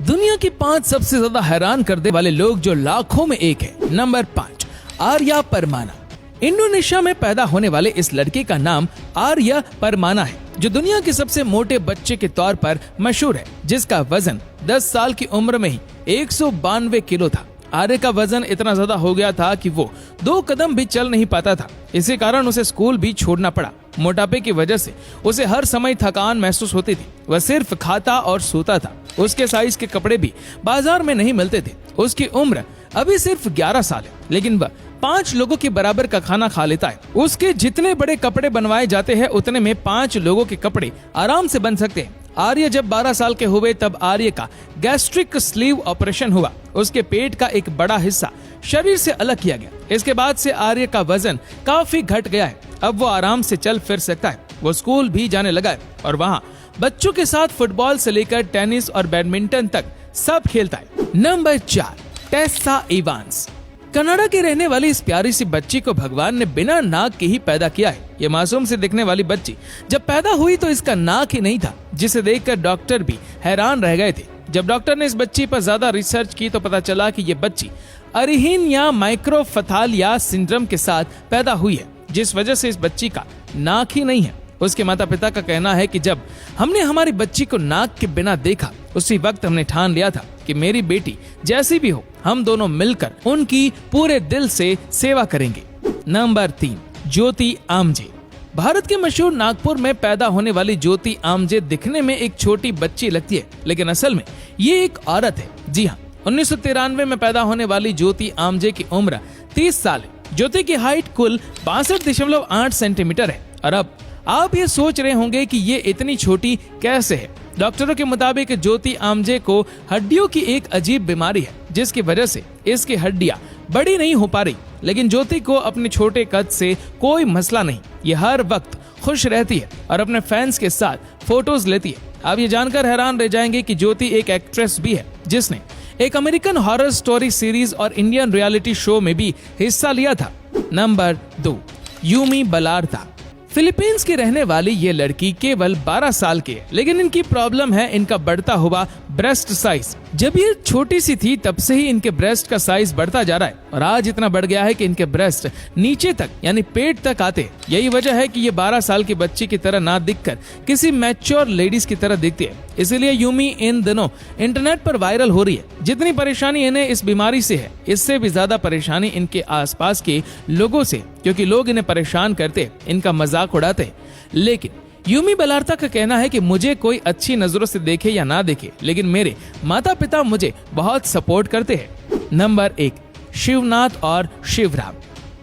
दुनिया की 5 सबसे ज्यादा हैरान कर देने वाले लोग जो लाखों में एक है। नंबर 5, आर्या परमाना। इंडोनेशिया में पैदा होने वाले इस लड़के का नाम आर्या परमाना है, जो दुनिया के सबसे मोटे बच्चे के तौर पर मशहूर है, जिसका वजन 10 साल की उम्र में ही 192 किलो था। आर्य का वजन इतना ज्यादा हो गया था कि वो 2 कदम भी चल नहीं पाता था। इसी कारण उसे स्कूल भी छोड़ना पड़ा। मोटापे की वजह से उसे हर समय थकान महसूस होती थी। वह सिर्फ खाता और सोता था। उसके साइज के कपड़े भी बाजार में नहीं मिलते थे। उसकी उम्र अभी सिर्फ 11 साल है, लेकिन वह 5 लोगों के बराबर का खाना खा लेता है। उसके जितने बड़े कपड़े बनवाए जाते हैं, उतने में 5 लोगों के कपड़े आराम से बन सकते हैं। आर्य जब 12 साल के हुए तब आर्य का गैस्ट्रिक स्लीव ऑपरेशन हुआ। उसके पेट का एक बड़ा हिस्सा शरीर से अलग किया गया। इसके बाद से आर्य का वजन काफी घट गया है। अब वो आराम से चल फिर सकता है। वो स्कूल भी जाने लगा है और वहाँ बच्चों के साथ फुटबॉल से लेकर टेनिस और बैडमिंटन तक सब खेलता है। Number 4, Tesa Evans. कनाडा की रहने वाली इस प्यारी सी बच्ची को भगवान ने बिना नाक के ही पैदा किया है। ये मासूम से दिखने वाली बच्ची जब पैदा हुई तो इसका नाक ही नहीं था, जिसे देखकर डॉक्टर भी हैरान रह गए थे। जब डॉक्टर ने इस बच्ची पर ज्यादा रिसर्च की तो पता चला कि ये बच्ची अरिहीन या माइक्रोफथालिया सिंड्रोम के साथ पैदा हुई है, जिस वजह से इस बच्ची का नाक ही नहीं है। उसके माता पिता का कहना है कि जब हमने हमारी बच्ची को नाक के बिना देखा, उसी वक्त हमने ठान लिया था कि मेरी बेटी जैसी भी हो, हम दोनों मिलकर उनकी पूरे दिल से सेवा करेंगे। नंबर 3, ज्योति आमजे। भारत के मशहूर नागपुर में पैदा होने वाली ज्योति आमजे दिखने में एक छोटी बच्ची लगती है, लेकिन असल में ये एक औरत है। जी हाँ, 1993 में पैदा होने वाली ज्योति आमजे की उम्र 30 साल है। ज्योति की हाइट कुल 62.8 सेंटीमीटर है। और अब आप ये सोच रहे होंगे कि ये इतनी छोटी कैसे है। डॉक्टरों के मुताबिक ज्योति आमजे को हड्डियों की एक अजीब बीमारी है, जिसकी वजह से इसकी हड्डियां बड़ी नहीं हो पा रही। लेकिन ज्योति को अपने छोटे कद से कोई मसला नहीं। ये हर वक्त खुश रहती है और अपने फैंस के साथ फोटोज लेती है। आप ये जानकर हैरान रह जाएंगे कि ज्योति एक एक्ट्रेस भी है, जिसने एक अमेरिकन हॉरर स्टोरी सीरीज और इंडियन रियलिटी शो में भी हिस्सा लिया था। Number 2, Yumi बलार्ता। फिलीपींस की रहने वाली ये लड़की केवल 12 साल की है, लेकिन इनकी प्रॉब्लम है इनका बढ़ता हुआ ब्रेस्ट साइज। जब ये छोटी सी थी तब से ही इनके ब्रेस्ट का साइज बढ़ता जा रहा है और आज इतना बढ़ गया है कि इनके ब्रेस्ट नीचे तक यानी पेट तक आते हैं। यही वजह है कि ये 12 साल की बच्ची की तरह ना दिखकर किसी मैच्योर लेडीज की तरह दिखती है। इसीलिए यूमी इन दिनों इंटरनेट पर वायरल हो रही है। जितनी परेशानी इन्हें इस बीमारी से है, इससे भी ज्यादा परेशानी इनके आसपास के लोगों से, क्योंकि लोग इन्हें परेशान करते, इनका मजाक उड़ाते। लेकिन यूमी बलार्ता का कहना है कि मुझे कोई अच्छी नजरों से देखे या ना देखे, लेकिन मेरे माता पिता मुझे बहुत सपोर्ट करते हैं। नंबर 1, शिवनाथ और शिवराम।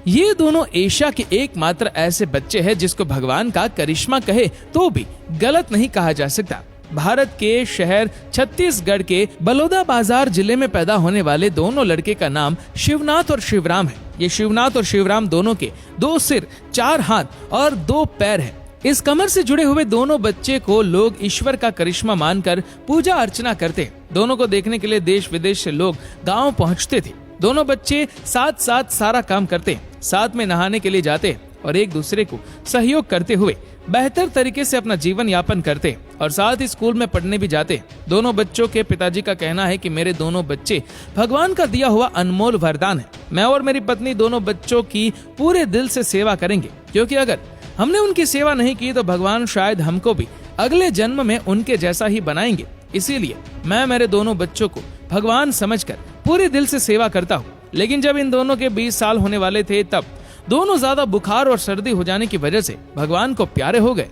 ये दोनों एशिया के एकमात्र ऐसे बच्चे हैं जिसको भगवान का करिश्मा कहे तो भी गलत नहीं कहा जा सकता। भारत के शहर छत्तीसगढ़ के बलौदाबाजार जिले में पैदा होने वाले दोनों लड़के का नाम शिवनाथ और शिवराम है। ये शिवनाथ और शिवराम दोनों के 2 सिर, 4 हाथ और 2 पैर है। इस कमर से जुड़े हुए दोनों बच्चे को लोग ईश्वर का करिश्मा मानकर पूजा अर्चना करते। दोनों को देखने के लिए देश विदेश से लोग गांव पहुंचते थे। दोनों बच्चे साथ साथ सारा काम करते, साथ में नहाने के लिए जाते और एक दूसरे को सहयोग करते हुए बेहतर तरीके से अपना जीवन यापन करते और साथ ही स्कूल में पढ़ने भी जाते। दोनों बच्चों के पिताजी का कहना है कि मेरे दोनों बच्चे भगवान का दिया हुआ अनमोल वरदान है। मैं और मेरी पत्नी दोनों बच्चों की पूरे दिल से सेवा करेंगे, क्योंकि अगर हमने उनकी सेवा नहीं की तो भगवान शायद हमको भी अगले जन्म में उनके जैसा ही बनाएंगे। इसीलिए मैं मेरे दोनों बच्चों को भगवान समझकर पूरे दिल से सेवा करता हूँ। लेकिन जब इन दोनों के 20 साल होने वाले थे, तब दोनों ज्यादा बुखार और सर्दी हो जाने की वजह से भगवान को प्यारे हो गए।